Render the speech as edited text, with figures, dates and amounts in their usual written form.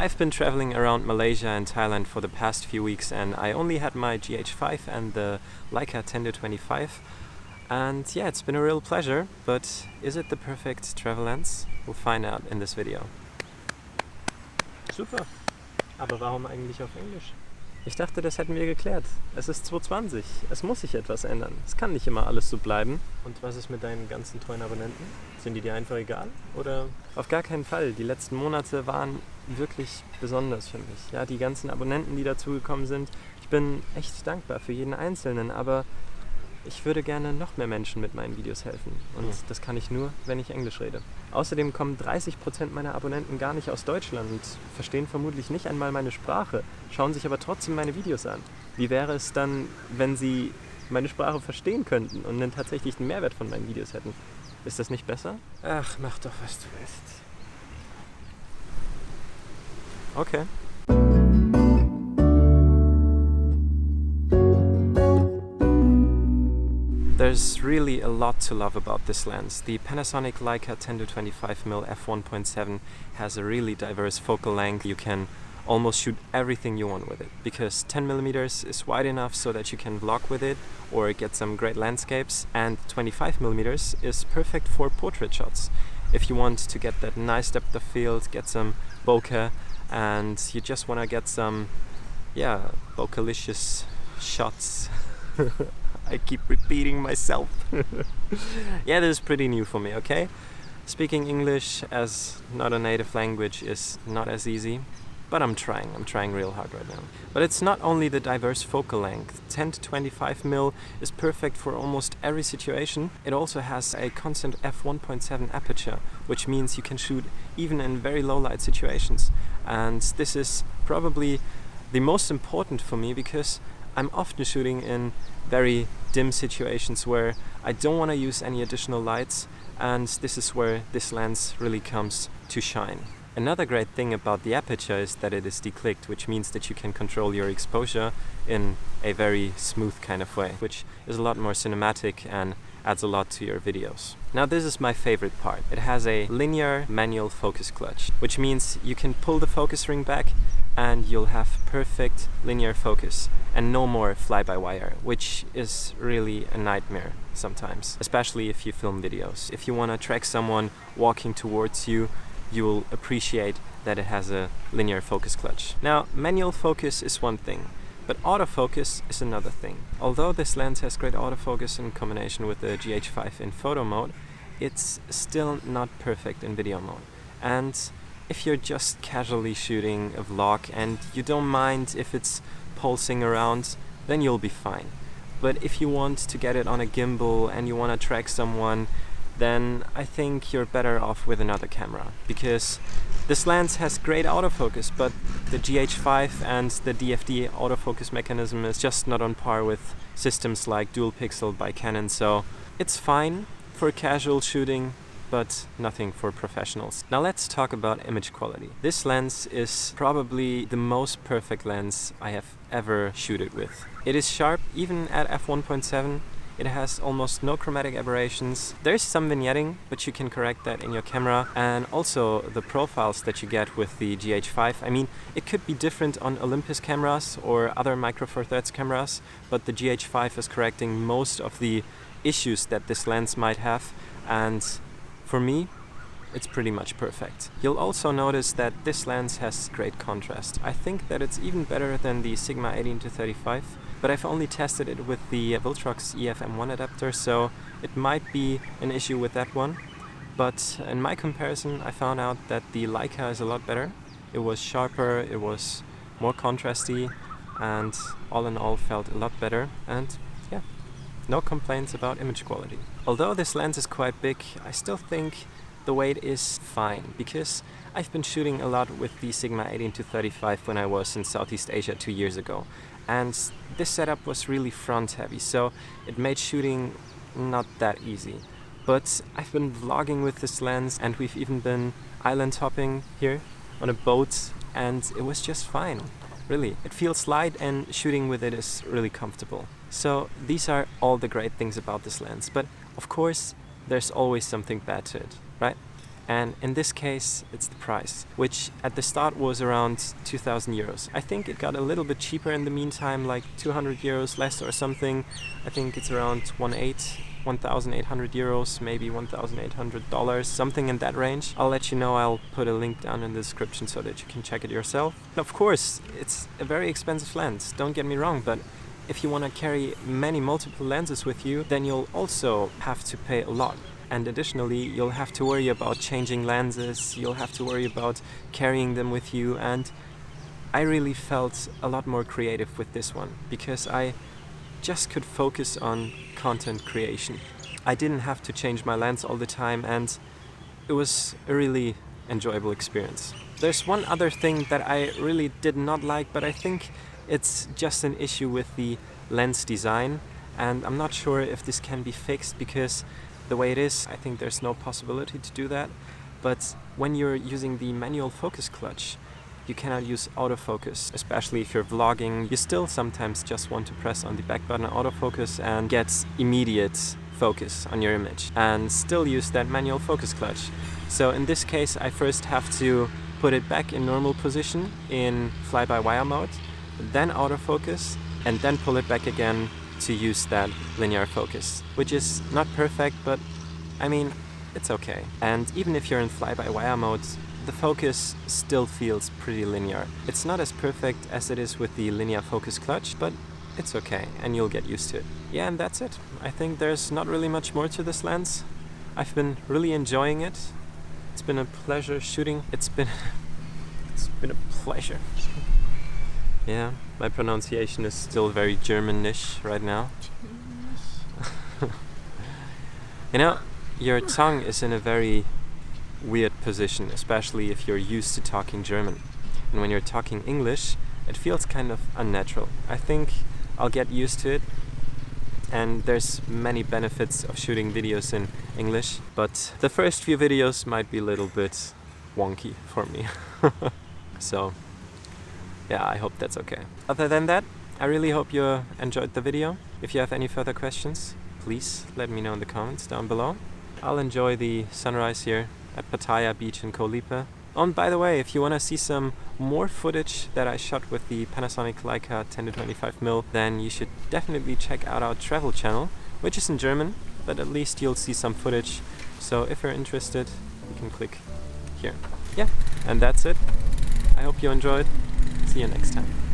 I've been traveling around Malaysia and Thailand for the past few weeks, and I only had my GH5 and the Leica 10-25. And yeah, it's been a real pleasure, but is it the perfect travel lens? We'll find out in this video. Super, aber warum eigentlich auf Englisch? Ich dachte, das hätten wir geklärt. Es ist 2020, es muss sich etwas ändern. Es kann nicht immer alles so bleiben. Und was ist mit deinen ganzen treuen Abonnenten? Sind die dir einfach egal? Oder? Auf gar keinen Fall. Die letzten Monate waren wirklich besonders für mich. Ja, die ganzen Abonnenten, die dazugekommen sind. Ich bin echt dankbar für jeden Einzelnen, aber ich würde gerne noch mehr Menschen mit meinen Videos helfen. Und das kann ich nur, wenn ich Englisch rede. Außerdem kommen 30% meiner Abonnenten gar nicht aus Deutschland und verstehen vermutlich nicht einmal meine Sprache, schauen sich aber trotzdem meine Videos an. Wie wäre es dann, wenn sie meine Sprache verstehen könnten und einen tatsächlichen Mehrwert von meinen Videos hätten? Ist das nicht besser? Ach, mach doch, was du willst. Okay. There's really a lot to love about this lens. The Panasonic Leica 10-25mm f1.7 has a really diverse focal length. You can almost shoot everything you want with it, because 10mm is wide enough so that you can vlog with it or get some great landscapes, and 25mm is perfect for portrait shots. If you want to get that nice depth of field, get some bokeh, and you just want to get some, bokeh-licious shots. I keep repeating myself. Yeah, this is pretty new for me, okay? Speaking English as not a native language is not as easy, but I'm trying real hard right now. But it's not only the diverse focal length. 10-25mm is perfect for almost every situation. It also has a constant f1.7 aperture, which means you can shoot even in very low light situations. And this is probably the most important for me, because I'm often shooting in very dim situations where I don't want to use any additional lights, and this is where this lens really comes to shine. Another great thing about the aperture is that it is declicked, which means that you can control your exposure in a very smooth kind of way, which is a lot more cinematic and adds a lot to your videos. Now this is my favorite part. It has a linear manual focus clutch, which means you can pull the focus ring back and you'll have perfect linear focus and no more fly-by-wire, which is really a nightmare sometimes, especially if you film videos. If you want to track someone walking towards you, you will appreciate that it has a linear focus clutch. Now, manual focus is one thing, but autofocus is another thing. Although this lens has great autofocus in combination with the GH5 in photo mode, it's still not perfect in video mode. And if you're just casually shooting a vlog and you don't mind if it's pulsing around, then you'll be fine. But if you want to get it on a gimbal and you want to track someone, then I think you're better off with another camera, because this lens has great autofocus, but the GH5 and the DFD autofocus mechanism is just not on par with systems like Dual Pixel by Canon, so it's fine for casual shooting, but nothing for professionals. Now let's talk about image quality. This lens is probably the most perfect lens I have ever shooted with. It is sharp even at f1.7. It has almost no chromatic aberrations. There's some vignetting, but you can correct that in your camera. And also the profiles that you get with the GH5. I mean, it could be different on Olympus cameras or other Micro Four Thirds cameras, but the GH5 is correcting most of the issues that this lens might have. And for me, it's pretty much perfect. You'll also notice that this lens has great contrast. I think that it's even better than the Sigma 18-35, but I've only tested it with the Viltrox EF-M1 adapter, so it might be an issue with that one. But in my comparison, I found out that the Leica is a lot better. It was sharper, it was more contrasty, and all in all felt a lot better. And yeah, no complaints about image quality. Although this lens is quite big, I still think the weight is fine, because I've been shooting a lot with the Sigma 18-35 when I was in Southeast Asia 2 years ago. And this setup was really front heavy, so it made shooting not that easy. But I've been vlogging with this lens, and we've even been island hopping here on a boat, and it was just fine. Really, it feels light and shooting with it is really comfortable. So these are all the great things about this lens, but of course there's always something bad to it, right? And in this case, it's the price, which at the start was around 2,000 euros. I think it got a little bit cheaper in the meantime, like 200 euros less or something. I think it's around 1,800 euros, maybe $1,800, something in that range. I'll let you know, I'll put a link down in the description so that you can check it yourself. Of course, it's a very expensive lens, don't get me wrong, but if you want to carry multiple lenses with you, then you'll also have to pay a lot. And additionally, you'll have to worry about changing lenses, you'll have to worry about carrying them with you, and I really felt a lot more creative with this one, because I just could focus on content creation. I didn't have to change my lens all the time, and it was a really enjoyable experience. There's one other thing that I really did not like, but I think it's just an issue with the lens design, and I'm not sure if this can be fixed, because the way it is, I think there's no possibility to do that. But when you're using the manual focus clutch, you cannot use autofocus, especially if you're vlogging. You still sometimes just want to press on the back button autofocus and get immediate focus on your image, and still use that manual focus clutch. So in this case, I first have to put it back in normal position in fly-by-wire mode, then autofocus, and then pull it back again to use that linear focus, which is not perfect, but I mean, it's okay. And even if you're in fly-by-wire mode, the focus still feels pretty linear. It's not as perfect as it is with the linear focus clutch, but it's okay, and you'll get used to it. Yeah, and that's it. I think there's not really much more to this lens. I've been really enjoying it. It's been a pleasure shooting. It's been a pleasure. Yeah, my pronunciation is still very Germanish right now. You know, your tongue is in a very weird position, especially if you're used to talking German. And when you're talking English, it feels kind of unnatural. I think I'll get used to it. And there's many benefits of shooting videos in English, but the first few videos might be a little bit wonky for me. So yeah, I hope that's okay. Other than that, I really hope you enjoyed the video. If you have any further questions, please let me know in the comments down below. I'll enjoy the sunrise here at Pattaya Beach in Koh Lipe. And by the way, if you want to see some more footage that I shot with the Panasonic Leica 10-25mm, then you should definitely check out our travel channel, which is in German, but at least you'll see some footage. So if you're interested, you can click here. Yeah, and that's it. I hope you enjoyed. See you next time.